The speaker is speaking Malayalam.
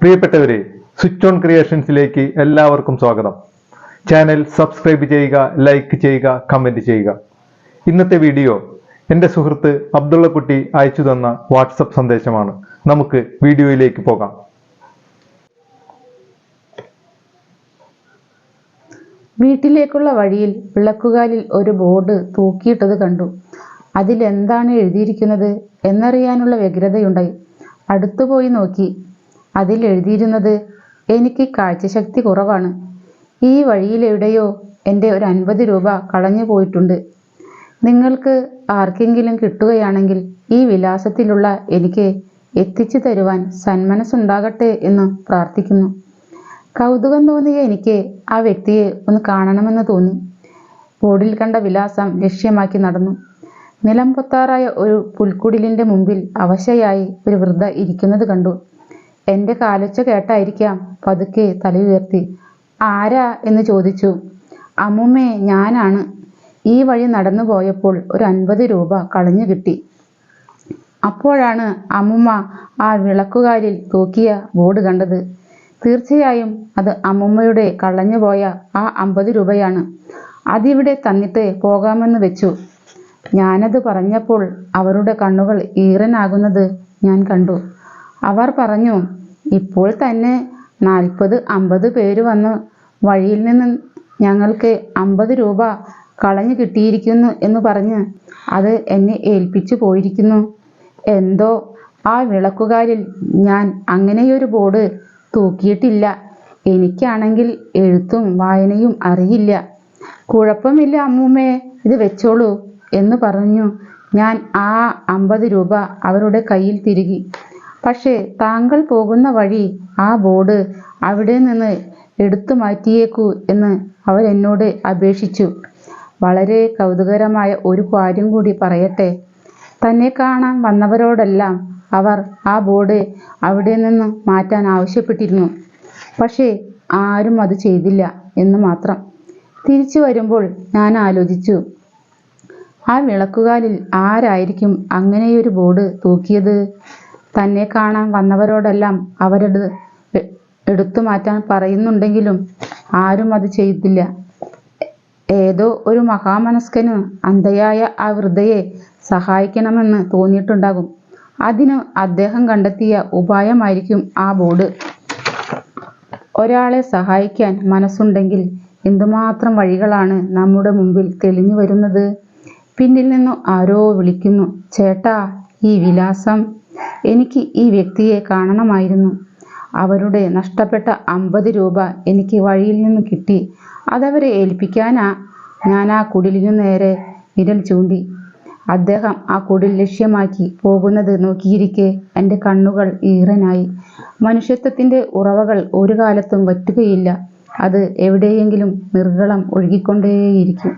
പ്രിയപ്പെട്ടവരെ, സ്വിച്ച് ഓൺ ക്രിയേഷൻസിലേക്ക് എല്ലാവർക്കും സ്വാഗതം. ചാനൽ സബ്സ്ക്രൈബ് ചെയ്യുക, ലൈക്ക് ചെയ്യുക, കമന്റ് ചെയ്യുക. ഇന്നത്തെ വീഡിയോ എൻ്റെ സുഹൃത്ത് അബ്ദുള്ളക്കുട്ടി അയച്ചു തന്ന വാട്സപ്പ് സന്ദേശമാണ്. നമുക്ക് വീഡിയോയിലേക്ക് പോകാം. വീട്ടിലേക്കുള്ള വഴിയിൽ വിളക്കുകാലിൽ ഒരു ബോർഡ് തൂക്കിയിട്ടത് കണ്ടു. അതിലെന്താണ് എഴുതിയിരിക്കുന്നത് എന്നറിയാനുള്ള വ്യഗ്രതയുണ്ടായി. അടുത്തുപോയി നോക്കി. അതിൽ എഴുതിയിരുന്നത്, എനിക്ക് കാഴ്ചശക്തി കുറവാണ്. ഈ വഴിയിലെവിടെയോ എൻ്റെ ഒരു 50 രൂപ കളഞ്ഞു പോയിട്ടുണ്ട്. നിങ്ങൾക്ക് ആർക്കെങ്കിലും കിട്ടുകയാണെങ്കിൽ ഈ വിലാസത്തിലുള്ള എനിക്ക് എത്തിച്ചു തരുവാൻ സന്മനസ്സുണ്ടാകട്ടെ എന്ന് പ്രാർത്ഥിക്കുന്നു. കൗതുകം തോന്നിയ എനിക്ക് ആ വ്യക്തിയെ ഒന്ന് കാണണമെന്ന് തോന്നി. ബോർഡിൽ കണ്ട വിലാസം ലക്ഷ്യമാക്കി നടന്നു. നിലം പൊത്താറായ ഒരു പുൽക്കുടിലിൻ്റെ മുമ്പിൽ അവശയായി ഒരു വൃദ്ധ ഇരിക്കുന്നത് കണ്ടു. എൻ്റെ കാലൊച്ച കേട്ടായിരിക്കാം പതുക്കെ തലയുയർത്തി. ആരാ എന്ന് ചോദിച്ചു. അമ്മുമ്മേ, ഞാനാണ്. ഈ വഴി നടന്നു പോയപ്പോൾ ഒരു 50 രൂപ കളഞ്ഞു കിട്ടി. അപ്പോഴാണ് അമ്മുമ്മ ആ വിളക്കുകാലിൽ തൂക്കിയ ബോർഡ് കണ്ടത്. തീർച്ചയായും അത് അമ്മുമ്മയുടെ കളഞ്ഞുപോയ ആ 50 രൂപയാണ്. അതിവിടെ തന്നിട്ട് പോകാമെന്ന് വെച്ചു. ഞാനത് പറഞ്ഞപ്പോൾ അവരുടെ കണ്ണുകൾ ഈറനാകുന്നത് ഞാൻ കണ്ടു. അവർ പറഞ്ഞു, ഇപ്പോൾ തന്നെ 40-50 പേര് വന്ന് വഴിയിൽ നിന്ന് ഞങ്ങൾക്ക് 50 രൂപ കളഞ്ഞു കിട്ടിയിരിക്കുന്നു എന്ന് പറഞ്ഞ് അത് എന്നെ ഏൽപ്പിച്ചു പോയിരിക്കുന്നു. എന്തോ ആ വിളക്കുകാലിൽ ഞാൻ അങ്ങനെയൊരു ബോർഡ് തൂക്കിയിട്ടില്ല. എനിക്കാണെങ്കിൽ എഴുത്തും വായനയും അറിയില്ല. കുഴപ്പമില്ല അമ്മൂമ്മേ, ഇത് വെച്ചോളൂ എന്ന് പറഞ്ഞു ഞാൻ ആ 50 രൂപ അവരുടെ കയ്യിൽ തിരുകി. പക്ഷേ താങ്കൾ പോകുന്ന വഴി ആ ബോർഡ് അവിടെ നിന്ന് എടുത്തു മാറ്റിയേക്കൂ എന്ന് അവരെന്നോട് അപേക്ഷിച്ചു. വളരെ കൗതുകരമായ ഒരു കാര്യം കൂടി പറയട്ടെ. തന്നെ കാണാൻ വന്നവരോടെല്ലാം അവർ ആ ബോർഡ് അവിടെ നിന്ന് മാറ്റാൻ ആവശ്യപ്പെട്ടിരുന്നു. പക്ഷേ ആരും അത് ചെയ്തില്ല എന്ന് മാത്രം. തിരിച്ചു വരുമ്പോൾ ഞാൻ ആലോചിച്ചു, ആ വിളക്കുകാലിൽ ആരായിരിക്കും അങ്ങനെയൊരു ബോർഡ് തൂക്കിയത്? തന്നെ കാണാൻ വന്നവരോടെല്ലാം അവരത് എടുത്തു മാറ്റാൻ പറയുന്നുണ്ടെങ്കിലും ആരും അത് ചെയ്തില്ല. ഏതോ ഒരു മഹാമനസ്കന് അന്ധയായ ആ വൃദ്ധയെ സഹായിക്കണമെന്ന് തോന്നിയിട്ടുണ്ടാകും. അതിന് അദ്ദേഹം കണ്ടെത്തിയ ഉപായമായിരിക്കും ആ ബോർഡ്. ഒരാളെ സഹായിക്കാൻ മനസ്സുണ്ടെങ്കിൽ എന്തുമാത്രം വഴികളാണ് നമ്മുടെ മുമ്പിൽ തെളിഞ്ഞു വരുന്നത്. പിന്നിൽ നിന്നു ആരോ വിളിക്കുന്നു, ചേട്ടാ, ഈ വിലാസം. എനിക്ക് ഈ വ്യക്തിയെ കാണണമായിരുന്നു. അവരുടെ നഷ്ടപ്പെട്ട 50 രൂപ എനിക്ക് വഴിയിൽ നിന്ന് കിട്ടി. അതവരെ ഏൽപ്പിക്കാനാ ഞാൻ ആ കുടിലിനു നേരെ വിരൽ ചൂണ്ടി. അദ്ദേഹം ആ കുടിൽ ലക്ഷ്യമാക്കി പോകുന്നത് നോക്കിയിരിക്കെ എൻ്റെ കണ്ണുകൾ ഈറനായി. മനുഷ്യത്വത്തിൻ്റെ ഉറവകൾ ഒരു കാലത്തും വറ്റുകയില്ല. അത് എവിടെയെങ്കിലും നിർഗളം ഒഴുകിക്കൊണ്ടേയിരിക്കും.